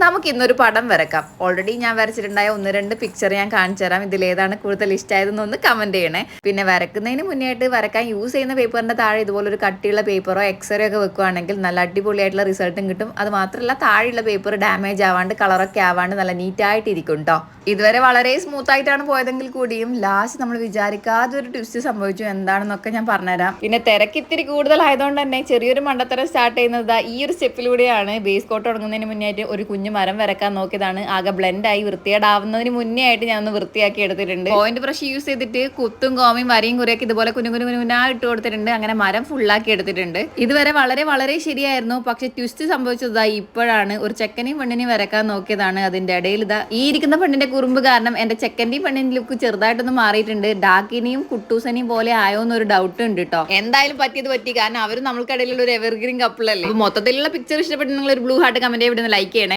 നമുക്ക് ഇന്നൊരു പടം വരക്കാം. ഓൾറെഡി ഞാൻ വരച്ചിട്ടുണ്ടായ 1-2 പിക്ചർ ഞാൻ കാണിച്ചു തരാം. ഇതിലേതാണ് കൂടുതൽ ഇഷ്ടമായതെന്നൊന്ന് കമന്റ് ചെയ്യണേ. പിന്നെ വരക്കുന്നതിന് മുന്നേ ആയിട്ട് വരക്കാൻ യൂസ് ചെയ്യുന്ന പേപ്പറിന്റെ താഴെ ഇതുപോലൊരു കട്ടിയുള്ള പേപ്പറോ എക്സ്റേ ഒക്കെ വെക്കുകയാണെങ്കിൽ നല്ല അടിപൊളിയായിട്ടുള്ള റിസൾട്ടും കിട്ടും. അത് മാത്രമല്ല താഴെയുള്ള പേപ്പർ ഡാമേജ് ആവാണ്ട് കളറൊക്കെ ആവാണ്ട് നല്ല നീറ്റായിട്ട് ഇരിക്കും കേട്ടോ. ഇതുവരെ വളരെ സ്മൂത്ത് ആയിട്ടാണ് പോയതെങ്കിൽ കൂടിയും ലാസ്റ്റ് നമ്മൾ വിചാരിക്കാതെ ഒരു ട്വിസ്റ്റ് സംഭവിച്ചു. എന്താണെന്നൊക്കെ ഞാൻ പറഞ്ഞുതരാം. പിന്നെ തിരക്ക് ഇത്തിരി കൂടുതലായതുകൊണ്ട് തന്നെ ചെറിയൊരു മണ്ടത്തരം സ്റ്റാർട്ട് ചെയ്യുന്നത് ഈ ഒരു സ്റ്റെപ്പിലൂടെയാണ്. ബേസ് കോട്ട് തുടങ്ങുന്നതിന് മുന്നേ ആയിട്ട് ഒരു കുഞ്ഞു മരം വരക്കാൻ നോക്കിയതാണ്. ആകെ ബ്ലെൻഡായി വൃത്തിയേടാവുന്നതിന് മുന്നേ ആയിട്ട് ഞാൻ ഒന്ന് വൃത്തിയാക്കി എടുത്തിട്ടുണ്ട്. പോയിന്റ് ബ്രഷ് യൂസ് ചെയ്തിട്ട് കുത്തും കോമയും വരയും കുറിയൊക്കെ ഇതുപോലെ കുഞ്ഞുനാ ഇട്ട് കൊടുത്തിട്ടുണ്ട്. അങ്ങനെ മരം ഫുള്ളാക്കി എടുത്തിട്ടുണ്ട്. ഇതുവരെ വളരെ വളരെ ശരിയായിരുന്നു. പക്ഷെ ട്വിസ്റ്റ് സംഭവിച്ചത് ഇപ്പോഴാണ്. ഒരു ചെക്കനെയും പെണ്ണിനെയും വരക്കാൻ നോക്കിയതാണ്. അതിന്റെ ഇടയിൽ ഈ ഇരിക്കുന്ന പെണ്ണിന്റെ കുറുമ്പ് കാരണം എന്റെ ചെക്കന്റെയും പെണ്ണിന്റെ ലുക്ക് ചെറുതായിട്ടൊന്ന് മാറിയിട്ടുണ്ട്. ഡാക്കിനെയും കുട്ടൂസനെയും പോലെ ആയോ എന്നൊരു ഡൗട്ട് ഉണ്ട് കേട്ടോ. എന്തായാലും പറ്റിയത് പറ്റി. കാരണം അവരും നമ്മൾക്കിടയിലുള്ള ഒരു എവർഗ്രീൻ കപ്പിൾ അല്ലേ. മൊത്തത്തിലുള്ള പിക്ചർ ഇഷ്ടപ്പെട്ട് നിങ്ങൾ ഒരു ബ്ലൂ ഹാർട്ട് കമന്റ് ചെയ്ത് ലൈക്ക് ചെയ്യണേ.